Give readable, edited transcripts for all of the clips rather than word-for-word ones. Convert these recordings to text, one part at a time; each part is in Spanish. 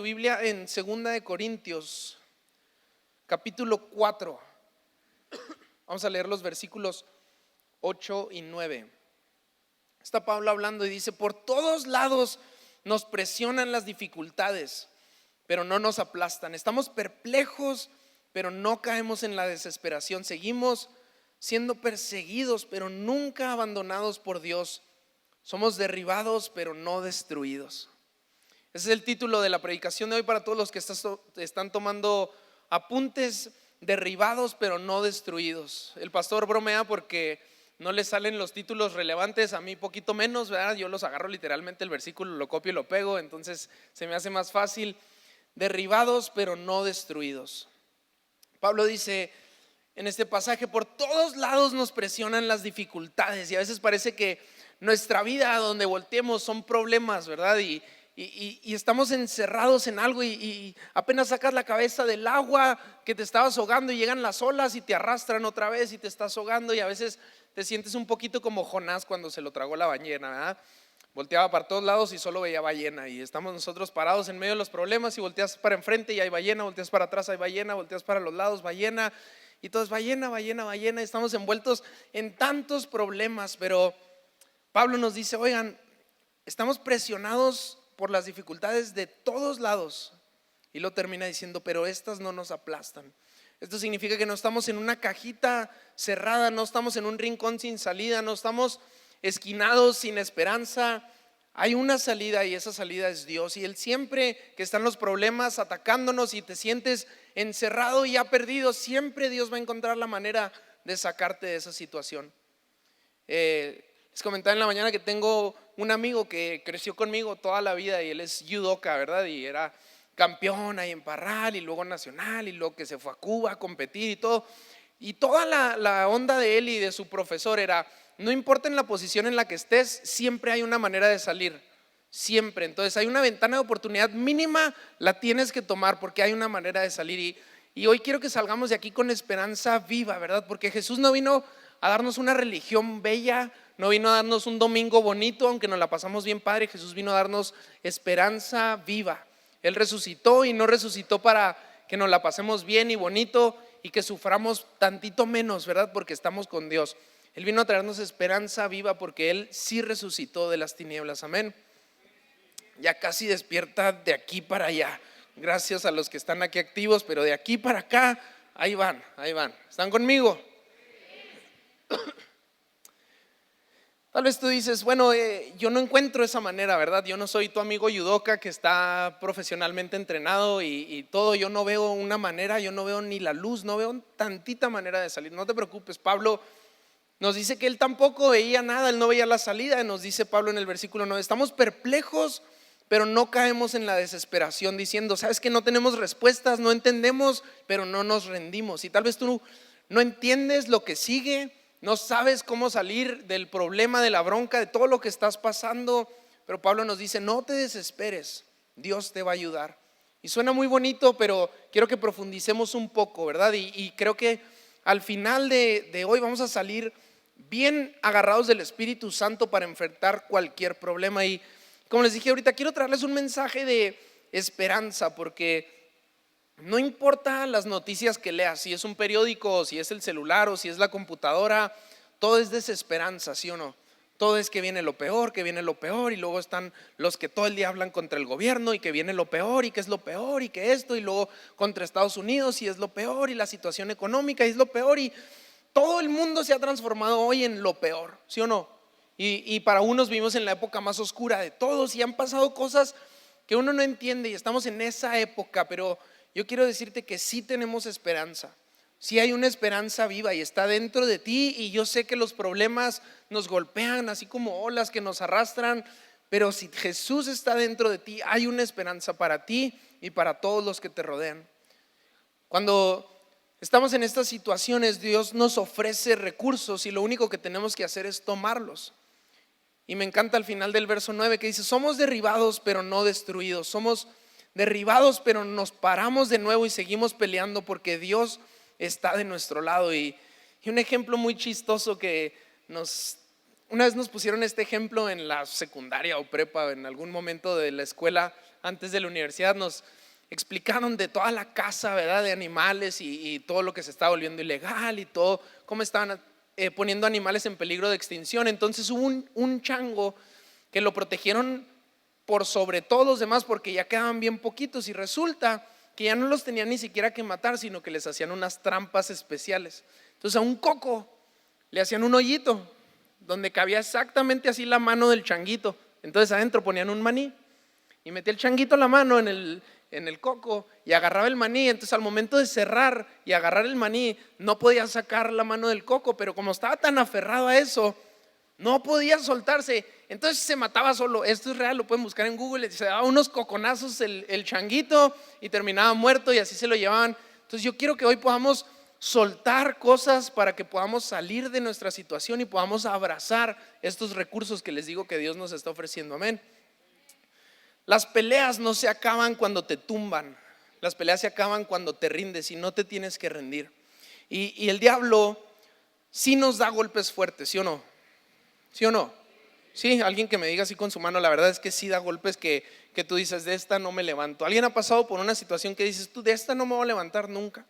Biblia en 2 Corintios, capítulo 4. Vamos a leer los versículos 8 y 9. Está Pablo hablando y dice: por todos lados nos presionan las dificultades, pero no nos aplastan. Estamos perplejos, pero no caemos en la desesperación. Seguimos siendo perseguidos, pero nunca abandonados por Dios. Somos derribados, pero no destruidos. Ese es el título de la predicación de hoy para todos los que están tomando apuntes. Derribados, pero no destruidos. El pastor bromea porque no le salen los títulos relevantes, a mí poquito menos, ¿verdad? Yo los agarro literalmente el versículo, lo copio y lo pego, entonces se me hace más fácil. Derribados, pero no destruidos. Pablo dice en este pasaje: por todos lados nos presionan las dificultades, y a veces parece que nuestra vida, a donde volteemos, son problemas, ¿verdad? Y estamos encerrados en algo y apenas sacas la cabeza del agua que te estabas ahogando y llegan las olas y te arrastran otra vez y te estás ahogando, y a veces te sientes un poquito como Jonás cuando se lo tragó la ballena, ¿verdad? Volteaba para todos lados y solo veía ballena, y estamos nosotros parados en medio de los problemas y volteas para enfrente y hay ballena, volteas para atrás hay ballena, volteas para los lados ballena, y todo es ballena, ballena, ballena, y estamos envueltos en tantos problemas. Pero Pablo nos dice: oigan, estamos presionados por las dificultades de todos lados, y lo termina diciendo: pero estas no nos aplastan. Esto significa que no estamos en una cajita cerrada, no estamos en un rincón sin salida, no estamos esquinados sin esperanza. Hay una salida, y esa salida es Dios. Y Él, siempre que están los problemas atacándonos y te sientes encerrado y ya perdido, siempre Dios va a encontrar la manera de sacarte de esa situación. Les comentaba en la mañana que tengo un amigo que creció conmigo toda la vida, y él es judoka, ¿verdad? Y era campeón ahí en Parral y luego nacional, y luego que se fue a Cuba a competir y todo. Y toda la onda de él y de su profesor era: no importa en la posición en la que estés, siempre hay una manera de salir, siempre. Entonces hay una ventana de oportunidad mínima, la tienes que tomar porque hay una manera de salir. Y hoy quiero que salgamos de aquí con esperanza viva, ¿verdad? Porque Jesús no vino a darnos una religión bella, no vino a darnos un domingo bonito, aunque nos la pasamos bien padre. Jesús vino a darnos esperanza viva. Él resucitó, y no resucitó para que nos la pasemos bien y bonito y que suframos tantito menos, ¿verdad? Porque estamos con Dios. Él vino a traernos esperanza viva porque Él sí resucitó de las tinieblas. Amén. Ya casi despierta de aquí para allá. Gracias a los que están aquí activos, pero de aquí para acá, ahí van, ahí van. ¿Están conmigo? Tal vez tú dices: bueno, yo no encuentro esa manera, ¿verdad? Yo no soy tu amigo judoka que está profesionalmente entrenado y todo. Yo no veo una manera, yo no veo ni la luz, no veo tantita manera de salir. No te preocupes, Pablo nos dice que él tampoco veía nada, él no veía la salida. Nos dice Pablo en el versículo 9: estamos perplejos, pero no caemos en la desesperación, diciendo: sabes que no tenemos respuestas, no entendemos, pero no nos rendimos. Y tal vez tú no entiendes lo que sigue, no sabes cómo salir del problema, de la bronca, de todo lo que estás pasando, pero Pablo nos dice: no te desesperes, Dios te va a ayudar. Y suena muy bonito, pero quiero que profundicemos un poco, ¿verdad? Y creo que al final de hoy vamos a salir bien agarrados del Espíritu Santo para enfrentar cualquier problema. Y como les dije ahorita, quiero traerles un mensaje de esperanza, porque no importa las noticias que leas, si es un periódico, o si es el celular, o si es la computadora, todo es desesperanza, ¿sí o no? Todo es que viene lo peor, que viene lo peor, y luego están los que todo el día hablan contra el gobierno y que viene lo peor y que es lo peor y que esto, y luego contra Estados Unidos y es lo peor, y la situación económica y es lo peor, y todo el mundo se ha transformado hoy en lo peor, ¿sí o no? Y para unos vivimos en la época más oscura de todos y han pasado cosas que uno no entiende y estamos en esa época, pero yo quiero decirte que sí tenemos esperanza. Sí hay una esperanza viva y está dentro de ti, y yo sé que los problemas nos golpean así como olas que nos arrastran, pero si Jesús está dentro de ti, hay una esperanza para ti y para todos los que te rodean. Cuando estamos en estas situaciones, Dios nos ofrece recursos y lo único que tenemos que hacer es tomarlos. Y me encanta al final del verso 9 que dice: somos derribados pero no destruidos. Somos derribados pero nos paramos de nuevo y seguimos peleando porque Dios está de nuestro lado. Y un ejemplo muy chistoso que una vez nos pusieron este ejemplo en la secundaria o prepa, en algún momento de la escuela, antes de la universidad nos explicaron de toda la caza, ¿verdad?, de animales y todo lo que se estaba volviendo ilegal y todo, cómo estaban poniendo animales en peligro de extinción. Entonces hubo un chango que lo protegieron por sobre todos los demás porque ya quedaban bien poquitos, y resulta que ya no los tenían ni siquiera que matar, sino que les hacían unas trampas especiales. Entonces a un coco le hacían un hoyito donde cabía exactamente así la mano del changuito. Entonces adentro ponían un maní y metía el changuito la mano en el coco y agarraba el maní. Entonces al momento de cerrar y agarrar el maní no podía sacar la mano del coco, pero como estaba tan aferrado a eso no podía soltarse, entonces se mataba solo. Esto es real, lo pueden buscar en Google. Se daba unos coconazos el changuito y terminaba muerto, y así se lo llevaban. Entonces yo quiero que hoy podamos soltar cosas para que podamos salir de nuestra situación y podamos abrazar estos recursos que les digo que Dios nos está ofreciendo. Amén. Las peleas no se acaban cuando te tumban, las peleas se acaban cuando te rindes, y no te tienes que rendir. Y el diablo sí nos da golpes fuertes, ¿sí o no? ¿Sí o no? Sí, alguien que me diga así con su mano. La verdad es que sí da golpes que tú dices, de esta no me levanto. ¿Alguien ha pasado por una situación que dices, tú, de esta no me voy a levantar nunca?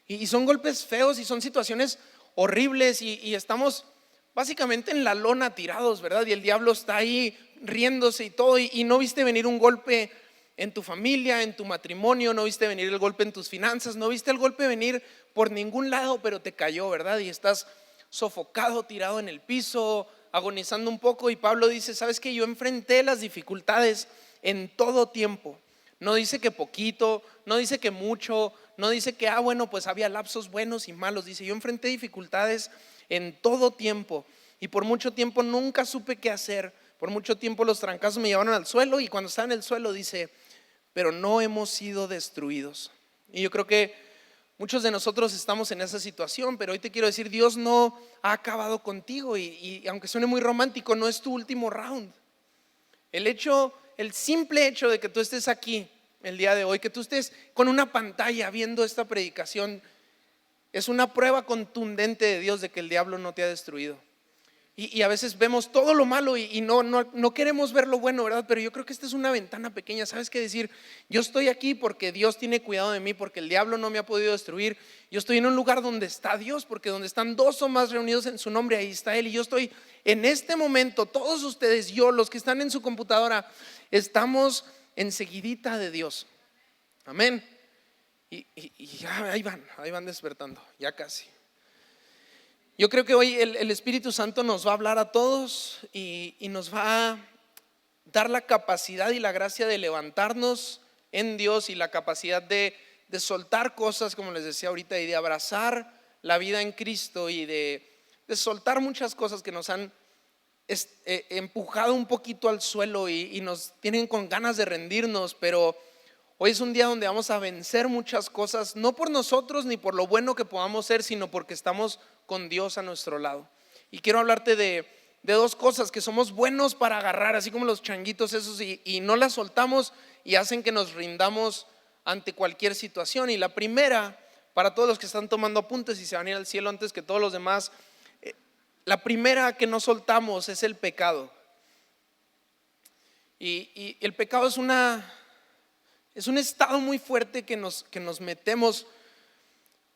Y son golpes feos y son situaciones horribles, y estamos básicamente en la lona tirados, ¿verdad? Y el diablo está ahí riéndose y todo, y no viste venir un golpe en tu familia, en tu matrimonio, no viste venir el golpe en tus finanzas, no viste el golpe venir por ningún lado, pero te cayó, ¿verdad? Y estás sofocado, tirado en el piso, agonizando un poco. Y Pablo dice, ¿sabes qué? Yo enfrenté las dificultades en todo tiempo. No dice que poquito, no dice que mucho, no dice que bueno, pues había lapsos buenos y malos. Dice, yo enfrenté dificultades en todo tiempo, y por mucho tiempo nunca supe qué hacer. Por mucho tiempo los trancazos me llevaron al suelo, y cuando estaba en el suelo dice, pero no hemos sido destruidos. Y yo creo que muchos de nosotros estamos en esa situación, pero hoy te quiero decir, Dios no ha acabado contigo, y aunque suene muy romántico, no es tu último round. El simple hecho de que tú estés aquí el día de hoy, que tú estés con una pantalla viendo esta predicación, es una prueba contundente de Dios de que el diablo no te ha destruido. Y a veces vemos todo lo malo y no queremos ver lo bueno, ¿verdad? Pero yo creo que esta es una ventana pequeña. ¿Sabes qué? Decir, yo estoy aquí porque Dios tiene cuidado de mí, porque el diablo no me ha podido destruir. Yo estoy en un lugar donde está Dios, porque donde están dos o más reunidos en su nombre, ahí está Él. Y yo estoy en este momento, todos ustedes, yo, los que están en su computadora, estamos enseguidita de Dios. Amén. Y ya ahí van despertando, ya casi. Yo creo que hoy el Espíritu Santo nos va a hablar a todos, y nos va a dar la capacidad y la gracia de levantarnos en Dios, y la capacidad de soltar cosas, como les decía ahorita, y de abrazar la vida en Cristo, y de soltar muchas cosas que nos han empujado un poquito al suelo y nos tienen con ganas de rendirnos. Pero hoy es un día donde vamos a vencer muchas cosas, no por nosotros ni por lo bueno que podamos ser, sino porque estamos con Dios a nuestro lado. Y quiero hablarte de dos cosas que somos buenos para agarrar, así como los changuitos esos, y no las soltamos, y hacen que nos rindamos ante cualquier situación. Y la primera, para todos los que están tomando apuntes y se van a ir al cielo antes que todos los demás, la primera que no soltamos es el pecado. Y el pecado es un estado muy fuerte que nos metemos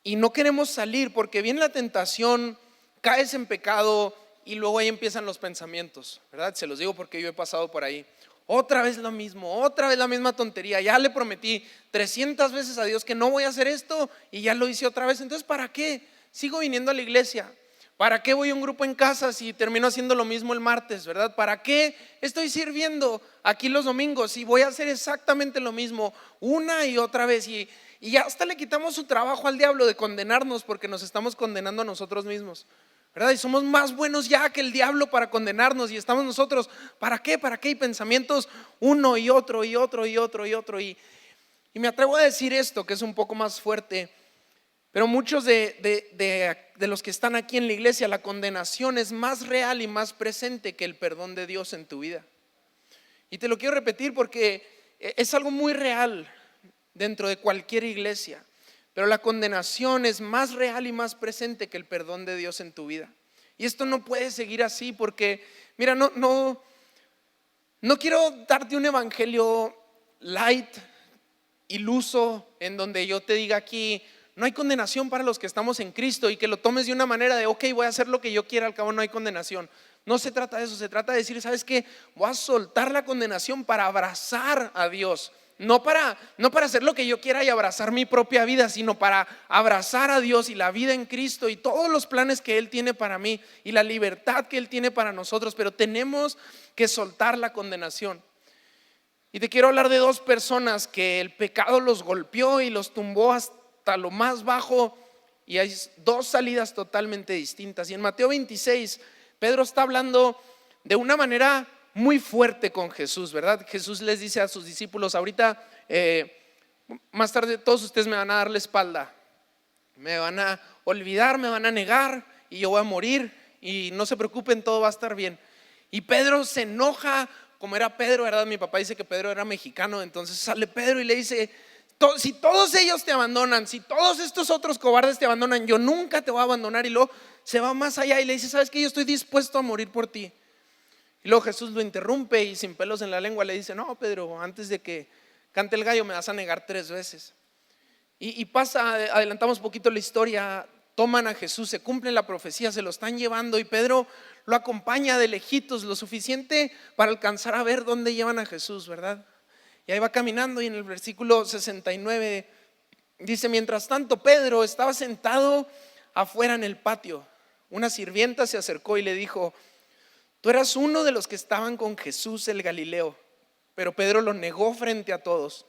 y no queremos salir, porque viene la tentación, caes en pecado y luego ahí empiezan los pensamientos, ¿verdad? Se los digo porque yo he pasado por ahí. Otra vez lo mismo, otra vez la misma tontería. Ya le prometí 300 veces a Dios que no voy a hacer esto y ya lo hice otra vez. Entonces, ¿para qué sigo viniendo a la iglesia? ¿Para qué voy a un grupo en casa si termino haciendo lo mismo el martes, verdad? ¿Para qué estoy sirviendo aquí los domingos si voy a hacer exactamente lo mismo una y otra vez? Y ya hasta le quitamos su trabajo al diablo de condenarnos, porque nos estamos condenando a nosotros mismos, ¿verdad? Y somos más buenos ya que el diablo para condenarnos, y estamos nosotros, ¿para qué? ¿Para qué? Y pensamientos uno y otro y otro y otro y otro. Y me atrevo a decir esto, que es un poco más fuerte, pero muchos de los que están aquí en la iglesia, la condenación es más real y más presente que el perdón de Dios en tu vida. Y te lo quiero repetir porque es algo muy real dentro de cualquier iglesia, pero la condenación es más real y más presente que el perdón de Dios en tu vida. Y esto no puede seguir así, porque mira, no quiero darte un evangelio light, iluso, en donde yo te diga aquí, no hay condenación para los que estamos en Cristo, y que lo tomes de una manera de, ok, voy a hacer lo que yo quiera, al cabo no hay condenación. No se trata de eso, se trata de decir, ¿sabes qué? Voy a soltar la condenación para abrazar a Dios. No para hacer lo que yo quiera y abrazar mi propia vida, sino para abrazar a Dios y la vida en Cristo y todos los planes que Él tiene para mí y la libertad que Él tiene para nosotros. Pero tenemos que soltar la condenación. Y te quiero hablar de dos personas que el pecado los golpeó y los tumbó hasta lo más bajo, y hay dos salidas totalmente distintas. Y en Mateo 26, Pedro está hablando de una manera muy fuerte con Jesús, ¿verdad? Jesús les dice a sus discípulos, ahorita más tarde todos ustedes me van a dar la espalda, me van a olvidar, me van a negar y yo voy a morir, y no se preocupen, todo va a estar bien. Y Pedro se enoja, como era Pedro, ¿verdad? Mi papá dice que Pedro era mexicano, entonces sale Pedro y le dice, si todos ellos te abandonan, si todos estos otros cobardes te abandonan, yo nunca te voy a abandonar. Y luego se va más allá y le dice, ¿sabes qué? Yo estoy dispuesto a morir por ti. Y luego Jesús lo interrumpe y sin pelos en la lengua le dice, no, Pedro, antes de que cante el gallo me vas a negar 3 veces. Y pasa, adelantamos poquito la historia, toman a Jesús, se cumple la profecía, se lo están llevando y Pedro lo acompaña de lejitos, lo suficiente para alcanzar a ver dónde llevan a Jesús, ¿verdad? Y ahí va caminando, y en el versículo 69 dice, mientras tanto Pedro estaba sentado afuera en el patio. Una sirvienta se acercó y le dijo, tú eras uno de los que estaban con Jesús el Galileo. Pero Pedro lo negó frente a todos.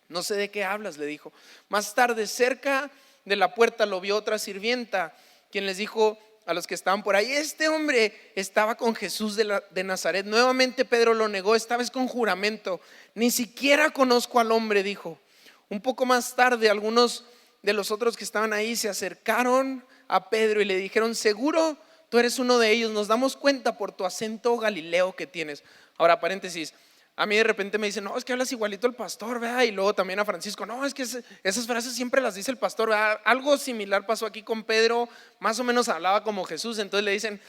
No sé de qué hablas, le dijo. Más tarde, cerca de la puerta, lo vio otra sirvienta, quien les dijo a los que estaban por ahí, este hombre estaba con Jesús de Nazaret. Nuevamente Pedro lo negó, esta vez con juramento. Ni siquiera conozco al hombre, dijo. Un poco más tarde, algunos de los otros que estaban ahí se acercaron a Pedro y le dijeron, seguro tú eres uno de ellos, nos damos cuenta por tu acento galileo que tienes. Ahora, paréntesis, a mí de repente me dicen, no, es que hablas igualito al pastor, ¿verdad? Y luego también a Francisco, no, es que esas frases siempre las dice el pastor, ¿verdad? Algo similar pasó aquí con Pedro, más o menos hablaba como Jesús. Entonces le dicen,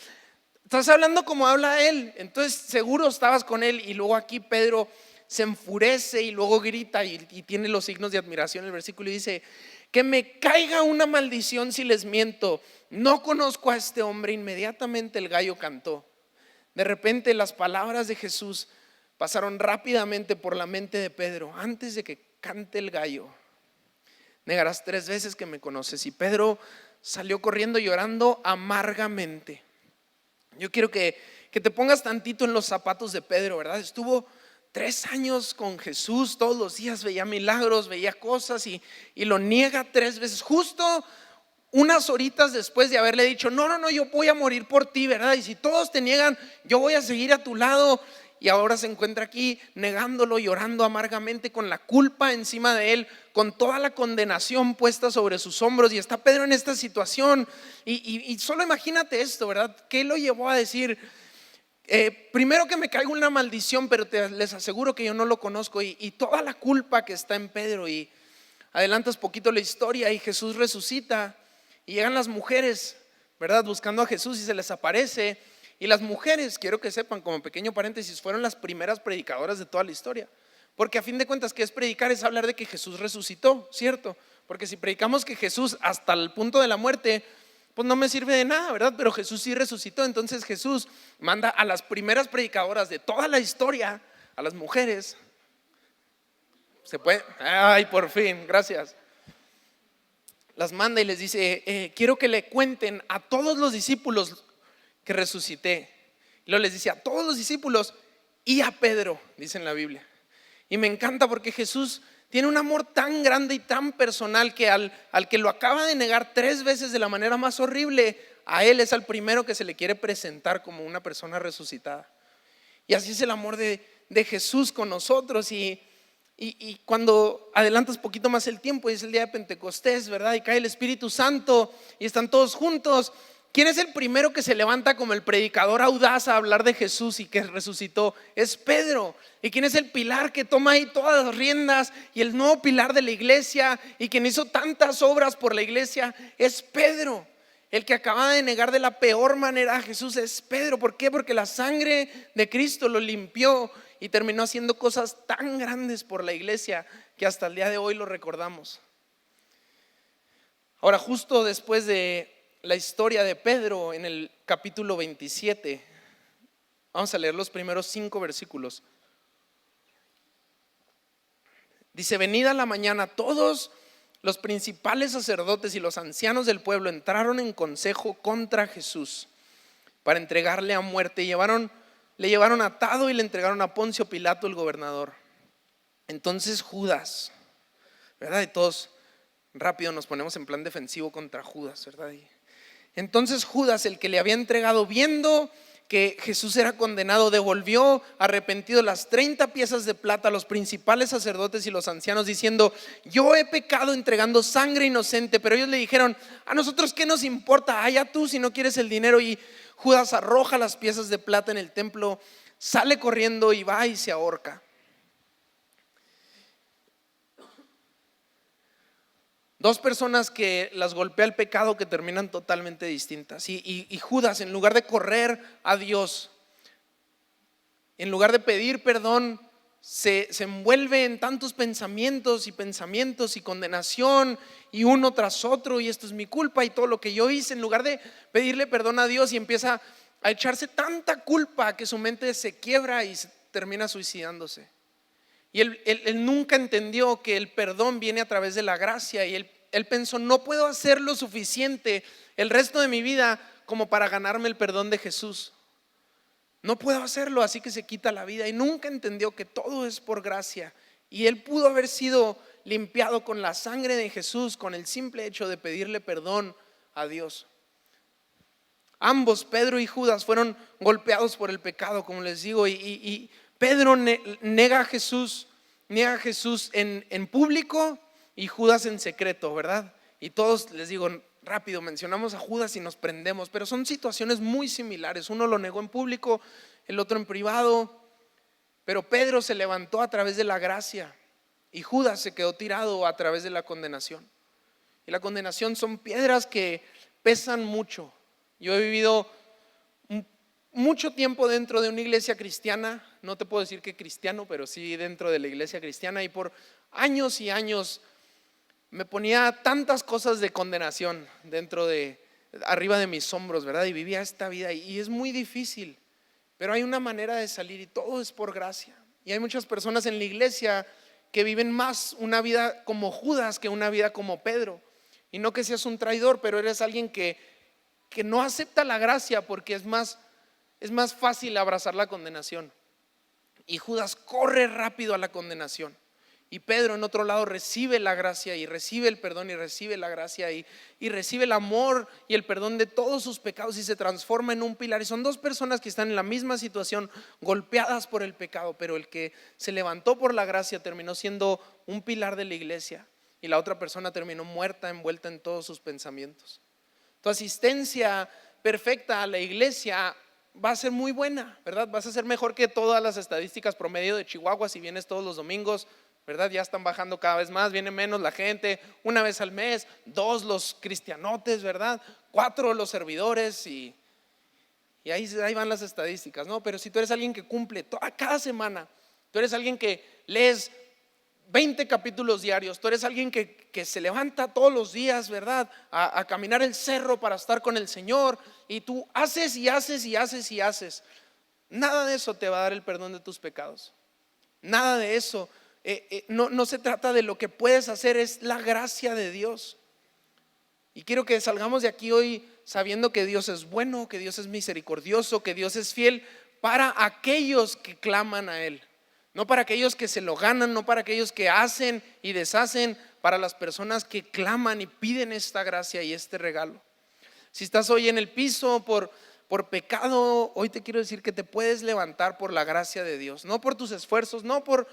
estás hablando como habla él, entonces seguro estabas con él. Y luego aquí Pedro se enfurece y luego grita y tiene los signos de admiración en el versículo y dice, que me caiga una maldición si les miento, no conozco a este hombre. Inmediatamente el gallo cantó. De repente las palabras de Jesús pasaron rápidamente por la mente de Pedro. Antes de que cante el gallo, negarás 3 veces que me conoces. Y Pedro salió corriendo llorando amargamente. Yo quiero que te pongas tantito en los zapatos de Pedro, ¿verdad? Estuvo 3 años con Jesús, todos los días veía milagros, veía cosas y lo niega 3 veces. Justo unas horitas después de haberle dicho, no, yo voy a morir por ti, ¿verdad? Y si todos te niegan, yo voy a seguir a tu lado. Y ahora se encuentra aquí negándolo, llorando amargamente, con la culpa encima de él, con toda la condenación puesta sobre sus hombros. Y está Pedro en esta situación. Y solo imagínate esto, ¿verdad? ¿Qué lo llevó a decir? Primero, que me caiga una maldición, pero les aseguro que yo no lo conozco. Y toda la culpa que está en Pedro. Y adelantas poquito la historia y Jesús resucita. Y llegan las mujeres, ¿verdad? Buscando a Jesús, y se les aparece. Y las mujeres, quiero que sepan, como pequeño paréntesis, fueron las primeras predicadoras de toda la historia. Porque a fin de cuentas, ¿qué es predicar? Es hablar de que Jesús resucitó, ¿cierto? Porque si predicamos que Jesús hasta el punto de la muerte, pues no me sirve de nada, ¿verdad? Pero Jesús sí resucitó. Entonces Jesús manda a las primeras predicadoras de toda la historia, a las mujeres. ¿Se puede? Ay, por fin, gracias. Las manda y les dice, quiero que le cuenten a todos los discípulos que resucité. Y luego les dice a todos los discípulos y a Pedro, dice en la Biblia. Y me encanta porque Jesús tiene un amor tan grande y tan personal que al que lo acaba de negar 3 veces de la manera más horrible, a él es al primero que se le quiere presentar como una persona resucitada. Y así es el amor de Jesús con nosotros. Y cuando adelantas poquito más el tiempo, y es el día de Pentecostés, ¿verdad? Y cae el Espíritu Santo y están todos juntos. ¿Quién es el primero que se levanta como el predicador audaz a hablar de Jesús y que resucitó? Es Pedro. ¿Y quién es el pilar que toma ahí todas las riendas y el nuevo pilar de la iglesia y quien hizo tantas obras por la iglesia? Es Pedro. El que acaba de negar de la peor manera a Jesús es Pedro. ¿Por qué? Porque la sangre de Cristo lo limpió y terminó haciendo cosas tan grandes por la iglesia que hasta el día de hoy lo recordamos. Ahora, justo después de la historia de Pedro, en el capítulo 27, vamos a leer los primeros 5 versículos. Dice: venida la mañana, todos los principales sacerdotes y los ancianos del pueblo entraron en consejo contra Jesús para entregarle a muerte. Le llevaron atado y le entregaron a Poncio Pilato, el gobernador. Entonces Judas, ¿verdad? Y todos rápido nos ponemos en plan defensivo contra Judas, ¿verdad? Entonces Judas, el que le había entregado, viendo que Jesús era condenado, devolvió arrepentido las 30 piezas de plata a los principales sacerdotes y los ancianos, diciendo: yo he pecado entregando sangre inocente. Pero ellos le dijeron: a nosotros qué nos importa, allá tú si no quieres el dinero. Y Judas arroja las piezas de plata en el templo, sale corriendo y va y se ahorca. Dos personas que las golpea el pecado, que terminan totalmente distintas. Y Judas, en lugar de correr a Dios, en lugar de pedir perdón, se envuelve en tantos pensamientos y condenación, y uno tras otro, y esto es mi culpa y todo lo que yo hice, en lugar de pedirle perdón a Dios, y empieza a echarse tanta culpa que su mente se quiebra y termina suicidándose. Y él nunca entendió que el perdón viene a través de la gracia, y él pensó: no puedo hacer lo suficiente el resto de mi vida como para ganarme el perdón de Jesús. No puedo hacerlo, así que se quita la vida. Y nunca entendió que todo es por gracia, y él pudo haber sido limpiado con la sangre de Jesús, con el simple hecho de pedirle perdón a Dios. Ambos, Pedro y Judas, fueron golpeados por el pecado, como les digo, y Pedro niega a Jesús en público, y Judas en secreto, ¿verdad? Y todos, les digo rápido, mencionamos a Judas y nos prendemos, pero son situaciones muy similares. Uno lo negó en público, el otro en privado, pero Pedro se levantó a través de la gracia y Judas se quedó tirado a través de la condenación. Y la condenación son piedras que pesan mucho. Yo he vivido mucho tiempo dentro de una iglesia cristiana, no te puedo decir que cristiano, pero sí dentro de la iglesia cristiana, y por años y años me ponía tantas cosas de condenación arriba de mis hombros, ¿verdad? Y vivía esta vida, y es muy difícil, pero hay una manera de salir, y todo es por gracia. Y hay muchas personas en la iglesia que viven más una vida como Judas que una vida como Pedro. Y no que seas un traidor, pero eres alguien que no acepta la gracia, porque es más fácil abrazar la condenación. Y Judas corre rápido a la condenación, y Pedro en otro lado recibe la gracia y recibe el perdón y recibe la gracia y recibe el amor y el perdón de todos sus pecados, y se transforma en un pilar. Y son dos personas que están en la misma situación, golpeadas por el pecado, pero el que se levantó por la gracia terminó siendo un pilar de la iglesia, y la otra persona terminó muerta, envuelta en todos sus pensamientos. Tu asistencia perfecta a la iglesia va a ser muy buena, ¿verdad? Vas a ser mejor que todas las estadísticas promedio de Chihuahua si vienes todos los domingos, ¿verdad? Ya están bajando cada vez más, viene menos la gente, una vez al mes, 2 los cristianotes, ¿verdad? 4 los servidores, y ahí van las estadísticas, ¿no? Pero si tú eres alguien que cumple cada semana, tú eres alguien que lees 20 capítulos diarios, tú eres alguien que se levanta todos los días, ¿verdad? A caminar el cerro para estar con el Señor, y tú haces y haces y haces y haces. Nada de eso te va a dar el perdón de tus pecados. Nada de eso. No se trata de lo que puedes hacer, es la gracia de Dios. Y quiero que salgamos de aquí hoy sabiendo que Dios es bueno, que Dios es misericordioso, que Dios es fiel para aquellos que claman a Él. No para aquellos que se lo ganan, no para aquellos que hacen y deshacen, para las personas que claman y piden esta gracia y este regalo. Si estás hoy en el piso por pecado, hoy te quiero decir que te puedes levantar por la gracia de Dios, no por tus esfuerzos, no por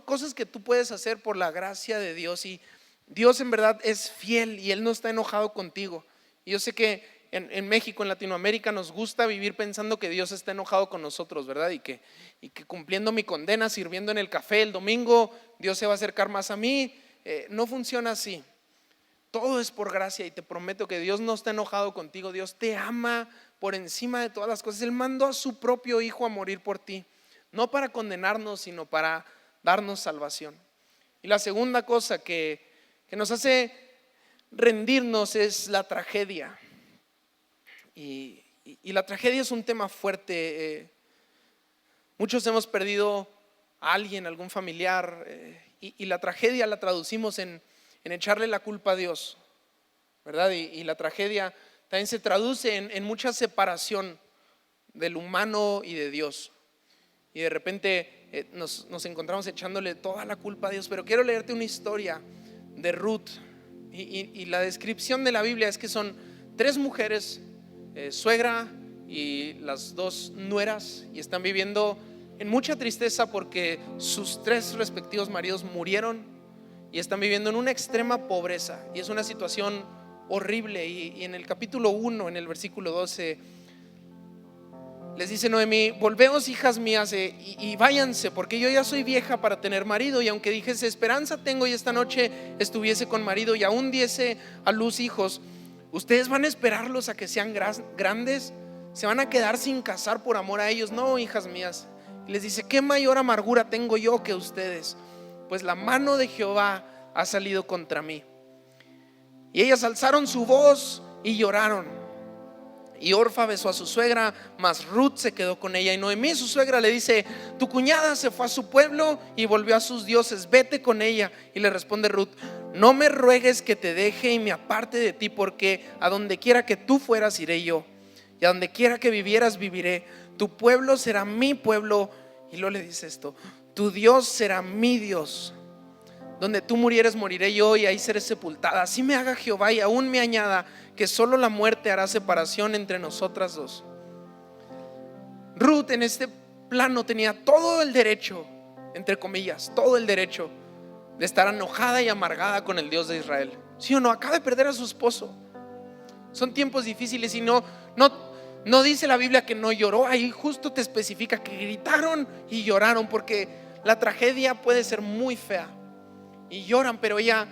cosas que tú puedes hacer, por la gracia de Dios. Y Dios en verdad es fiel, y Él no está enojado contigo. Y yo sé que en México, en Latinoamérica, nos gusta vivir pensando que Dios está enojado con nosotros, ¿verdad? Y que cumpliendo mi condena, sirviendo en el café el domingo, Dios se va a acercar más a mí. No funciona así. Todo es por gracia, y te prometo que Dios no está enojado contigo. Dios te ama por encima de todas las cosas. Él mandó a su propio Hijo a morir por ti. no para condenarnos, sino para darnos salvación. Y la segunda cosa que nos hace rendirnos es la tragedia. Y la tragedia es un tema fuerte. Muchos hemos perdido a alguien, algún familiar, y la tragedia la traducimos en echarle la culpa a Dios, ¿verdad? Y la tragedia también se traduce en mucha separación del humano y de Dios. Y de repente nos encontramos echándole toda la culpa a Dios. Pero quiero leerte una historia de Ruth. Y la descripción de la Biblia es que son 3 mujeres, suegra y las 2 nueras, y están viviendo en mucha tristeza porque sus 3 respectivos maridos murieron y están viviendo en una extrema pobreza. Y es una situación horrible. Y en el capítulo 1, en el versículo 12, les dice Noemí: volveos, hijas mías, y váyanse, porque yo ya soy vieja para tener marido, y aunque dijese esperanza tengo y esta noche estuviese con marido y aún diese a luz hijos, ¿ustedes van a esperarlos a que sean grandes? ¿Se van a quedar sin casar por amor a ellos? No, hijas mías. Y les dice: ¿qué mayor amargura tengo yo que ustedes? Pues la mano de Jehová ha salido contra mí. Y ellas alzaron su voz y lloraron. Y Orfa besó a su suegra, mas Ruth se quedó con ella. Y Noemí, su suegra, le dice: tu cuñada se fue a su pueblo y volvió a sus dioses, vete con ella. Y le responde Ruth: no me ruegues que te deje y me aparte de ti, porque a donde quiera que tú fueras iré yo, y a donde quiera que vivieras viviré. Tu pueblo será mi pueblo. Y luego le dice esto: tu Dios será mi Dios. Donde tú murieres moriré yo, y ahí seré sepultada. Así me haga Jehová y aún me añada, que solo la muerte hará separación entre nosotras dos. Ruth en este plano tenía todo el derecho, entre comillas, todo el derecho de estar enojada y amargada con el Dios de Israel. ¿Sí o no? Acaba de perder a su esposo. Son tiempos difíciles y no dice la Biblia que no lloró. Ahí justo te especifica que gritaron y lloraron, porque la tragedia puede ser muy fea y lloran, pero ella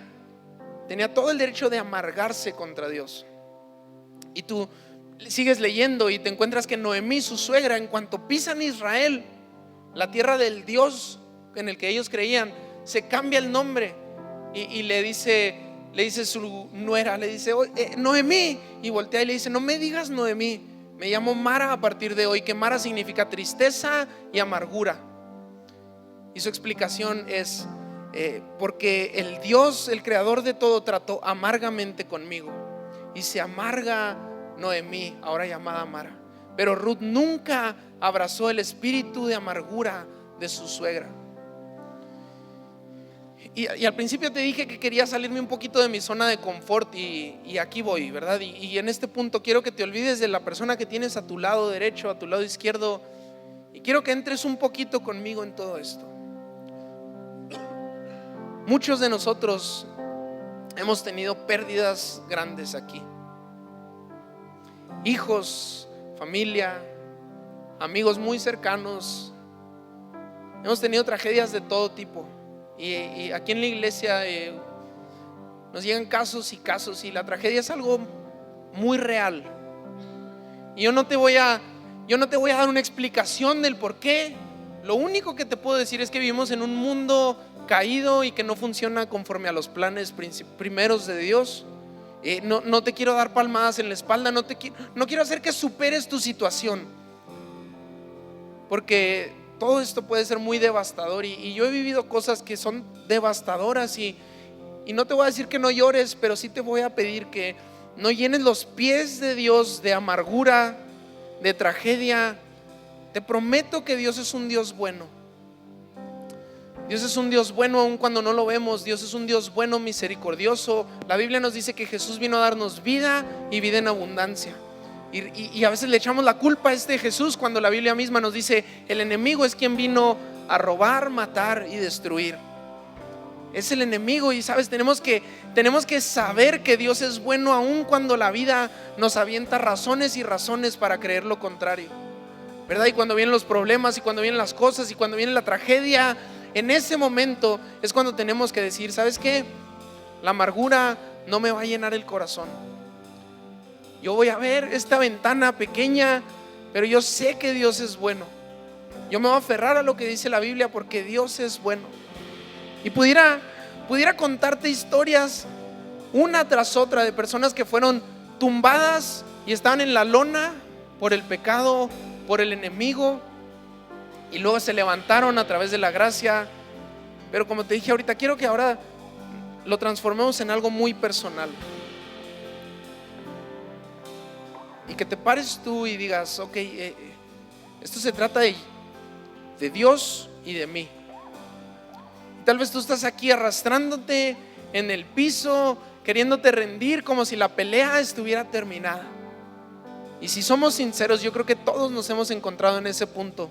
tenía todo el derecho de amargarse contra Dios. Y tú sigues leyendo y te encuentras que Noemí, su suegra, en cuanto pisan Israel, la tierra del Dios en el que ellos creían, se cambia el nombre y le dice su nuera, le dice: Noemí, y voltea y le dice: no me digas Noemí, me llamo Mara a partir de hoy, que Mara significa tristeza y amargura. Y su explicación es: porque el Dios, el creador de todo, trató amargamente conmigo, y se amarga Noemí, ahora llamada Mara. Pero Ruth nunca abrazó el espíritu de amargura de su suegra. Y al principio te dije que quería salirme un poquito de mi zona de confort, y aquí voy, ¿verdad? Y en este punto quiero que te olvides de la persona que tienes a tu lado derecho, a tu lado izquierdo, y quiero que entres un poquito conmigo en todo esto. Muchos de nosotros hemos tenido pérdidas grandes aquí: hijos, familia, amigos muy cercanos. Hemos tenido tragedias de todo tipo. Y aquí en la iglesia nos llegan casos y casos, y la tragedia es algo muy real. Y yo no te voy a dar una explicación del por qué. Lo único que te puedo decir es que vivimos en un mundo caído y que no funciona conforme a los planes primeros de Dios. No te quiero dar palmadas en la espalda, no quiero hacer que superes tu situación, porque todo esto puede ser muy devastador, y yo he vivido cosas que son devastadoras, y no te voy a decir que no llores, pero sí te voy a pedir que no llenes los pies de Dios de amargura, de tragedia. Te prometo que Dios es un Dios bueno. Dios es un Dios bueno aun cuando no lo vemos. Dios es un Dios bueno, misericordioso. La Biblia nos dice que Jesús vino a darnos vida y vida en abundancia. Y a veces le echamos la culpa a este Jesús, cuando la Biblia misma nos dice: el enemigo es quien vino a robar, matar y destruir. Es el enemigo. Y sabes, tenemos que saber que Dios es bueno aun cuando la vida nos avienta razones y razones para creer lo contrario, ¿verdad? Y cuando vienen los problemas, y cuando vienen las cosas, y cuando viene la tragedia, en ese momento es cuando tenemos que decir: ¿sabes qué? La amargura no me va a llenar el corazón. Yo voy a ver esta ventana pequeña, pero yo sé que Dios es bueno. Yo me voy a aferrar a lo que dice la Biblia porque Dios es bueno. Y pudiera contarte historias una tras otra de personas que fueron tumbadas y estaban en la lona por el pecado, por el enemigo, y luego se levantaron a través de la gracia. Pero como te dije ahorita, quiero que ahora lo transformemos en algo muy personal. Y que te pares tú y digas, ok, esto se trata de Dios y de mí. Tal vez tú estás aquí arrastrándote en el piso, queriéndote rendir como si la pelea estuviera terminada. Y si somos sinceros, yo creo que todos nos hemos encontrado en ese punto,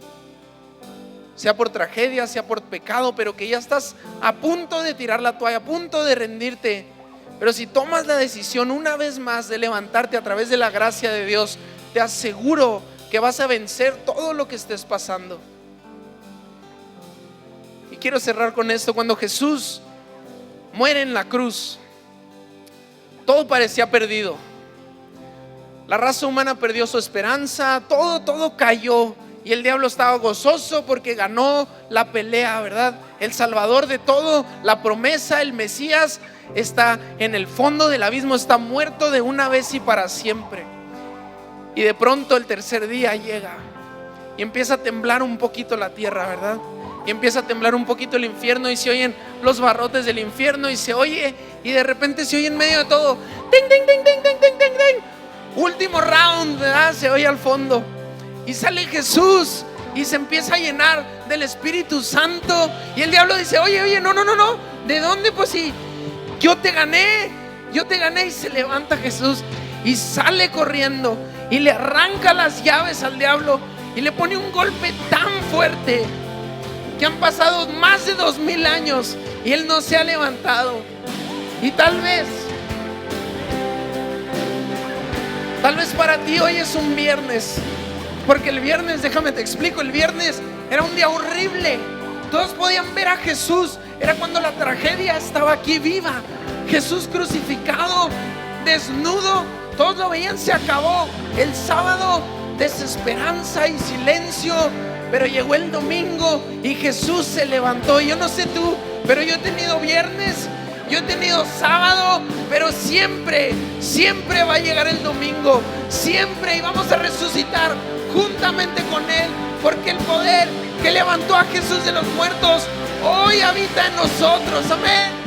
sea por tragedia, sea por pecado, pero que ya estás a punto de tirar la toalla, a punto de rendirte. Pero si tomas la decisión una vez más de levantarte a través de la gracia de Dios, te aseguro que vas a vencer todo lo que estés pasando. Y quiero cerrar con esto. Cuando Jesús muere en la cruz, todo parecía perdido. La raza humana perdió su esperanza, todo cayó. Y el diablo estaba gozoso porque ganó la pelea, ¿verdad? El Salvador de todo, la promesa, el Mesías, está en el fondo del abismo, está muerto de una vez y para siempre. Y de pronto el tercer día llega y empieza a temblar un poquito la tierra, ¿verdad? Y empieza a temblar un poquito el infierno y se oyen los barrotes del infierno y se oye, y de repente se oye en medio de todo, ¡ding, ding, ding, ding, ding, ding, ding, ding! Último round, ¿verdad? Se oye al fondo. Y sale Jesús y se empieza a llenar del Espíritu Santo. Y el diablo dice, oye, no, ¿de dónde? Pues si yo te gané. Y se levanta Jesús y sale corriendo y le arranca las llaves al diablo y le pone un golpe tan fuerte que han pasado más de 2000 años y él no se ha levantado. Y tal vez para ti hoy es un viernes. Porque el viernes, déjame te explico, el viernes era un día horrible. Todos podían ver a Jesús. Era cuando la tragedia estaba aquí viva. Jesús crucificado, desnudo. Todos lo veían, se acabó. El sábado, desesperanza y silencio. Pero llegó el domingo y Jesús se levantó. Yo no sé tú, pero yo he tenido viernes, yo he tenido sábado, pero siempre va a llegar el domingo. Siempre, y vamos a resucitar juntamente con Él, porque el poder que levantó a Jesús de los muertos hoy habita en nosotros. Amén.